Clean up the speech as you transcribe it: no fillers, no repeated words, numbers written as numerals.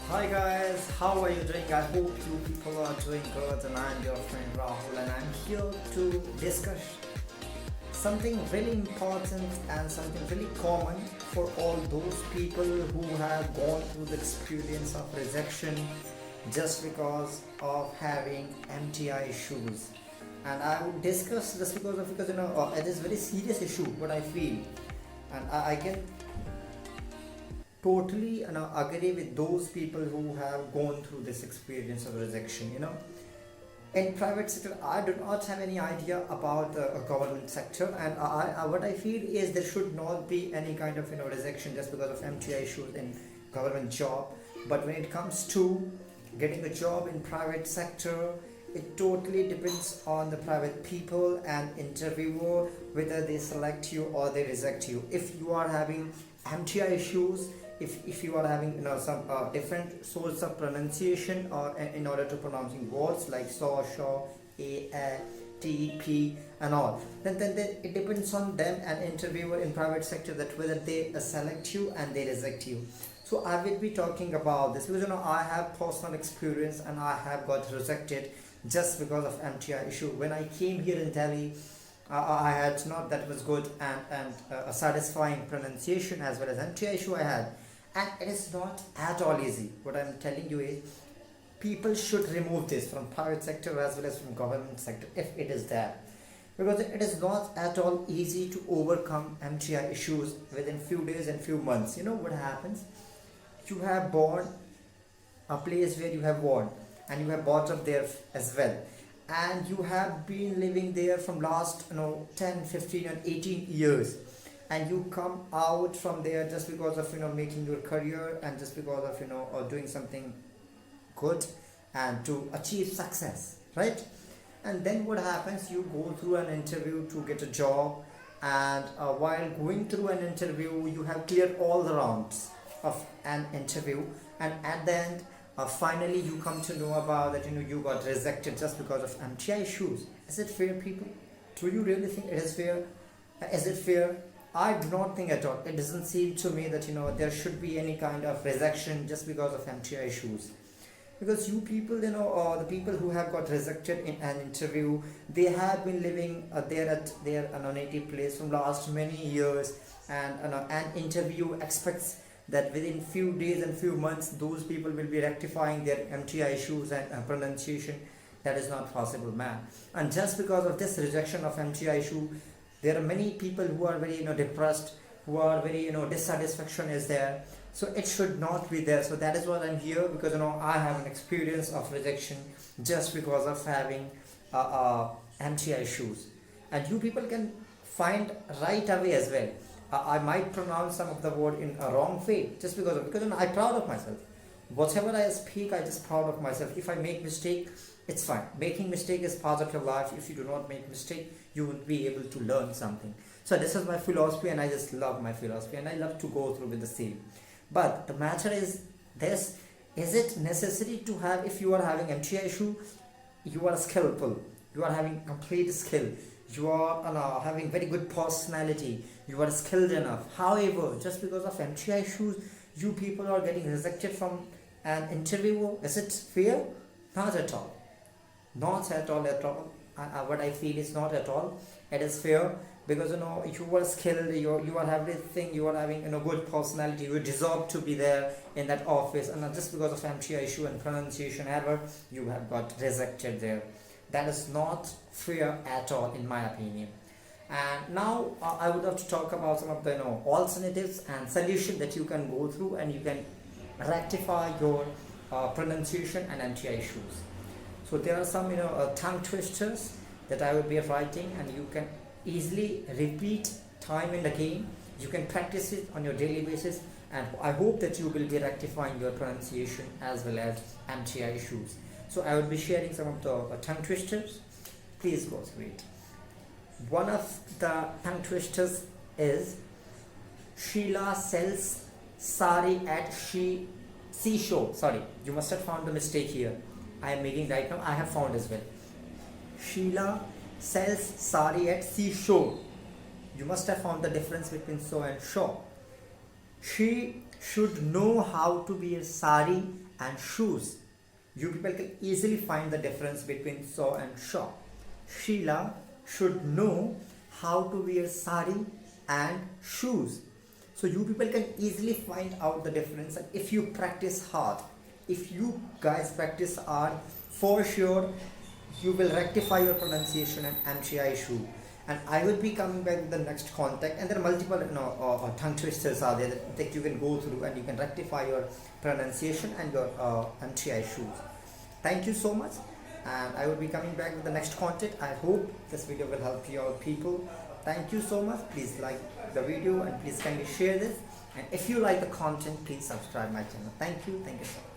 Hi guys, how are you doing? I hope you people are doing good, and I'm your friend Rahul, and I'm here to discuss something really important and something really common for all those people who have gone through the experience of rejection just because of having MTI issues. And I will discuss this because it is very serious issue what I feel, and I can totally agree with those people who have gone through this experience of rejection. In private sector, I do not have any idea about the government sector, and what I feel is there should not be any kind of rejection just because of MTI issues in government job. But when it comes to getting a job in private sector, it totally depends on the private people and interviewer whether they select you or they reject you. If you are having MTI issues, if you are having some different source of pronunciation or in order to pronouncing words like so, shaw, a, t, p and all, then it depends on them and interviewer in private sector that whether they select you and they reject you. So I will be talking about this because I have personal experience and I have got rejected just because of MTI issue. When I came here in Delhi, I had not that was good and a satisfying pronunciation as well as MTI issue I had, and it is not at all easy. What I'm telling you is people should remove this from private sector as well as from government sector if it is there, because it is not at all easy to overcome MTI issues within few days and few months. What happens, you have born a place where you have born and you have brought up there as well, and you have been living there from last 10, 15 and 18 years, and you come out from there just because of making your career and just because of or doing something good and to achieve success, right? And then what happens, you go through an interview to get a job, and while going through an interview you have cleared all the rounds of an interview, and at the end finally you come to know about that you got rejected just because of MTI issues. Is it fair, people? Do you really think it is fair? Is it fair? I do not think at all. It doesn't seem to me that there should be any kind of rejection just because of MTI issues, because you people, the people who have got rejected in an interview, they have been living there at their native place from last many years, and an interview expects that within few days and few months those people will be rectifying their MTI issues and pronunciation. That is not possible, man. And just because of this rejection of MTI issue, there are many people who are very depressed, who are very dissatisfaction is there. So it should not be there. So that is what I'm here, because I have an experience of rejection just because of having MTI issues, and you people can find right away as well. I might pronounce some of the word in a wrong way just because I'm proud of myself. Whatever I speak, I just proud of myself. If I make mistake, it's fine. Making mistake is part of your life. If you do not make mistake, you will be able to learn something. So this is my philosophy, and I just love my philosophy, and I love to go through with the same. But the matter is this: is it necessary to have, if you are having MTI issue, you are skillful, you are having complete skill, you are having very good personality, you are skilled enough. However, just because of MTI issues, you people are getting rejected from an interview. Is it fair? Not at all. Not at all at all. What I feel is not at all. It is fair, because you are skilled, you are everything, you are having good personality, you deserve to be there in that office, and just because of MTI issue and pronunciation error, you have got rejected there. That is not fair at all, in my opinion. And now I would have to talk about some of the alternatives and solution that you can go through, and you can rectify your pronunciation and MTI issues. So there are some tongue twisters that I will be writing, and you can easily repeat time and again. You can practice it on your daily basis, and I hope that you will be rectifying your pronunciation as well as MTI issues. So I will be sharing some of the tongue twisters. Please go through it. One of the tongue twisters is Sheila sells sari at seashore. Sorry, you must have found the mistake here. I am making right now. I have found as well. Sheila sells sari at seashore. You must have found the difference between so and shore. She should know how to wear sari and shoes. You people can easily find the difference between so and sho. Sheila should know how to wear sari and shoes. So you people can easily find out the difference, and if you practice hard, if you guys practice hard, for sure you will rectify your pronunciation and MTI issue. And I will be coming back with the next contact, and there are multiple tongue twisters are there that you can go through and you can rectify your pronunciation and your MTI issues. Thank you so much, and I will be coming back with the next content. I hope this video will help you all people. Thank you so much. Please like the video and please kindly share this, and if you like the content, please subscribe my channel. Thank you so much.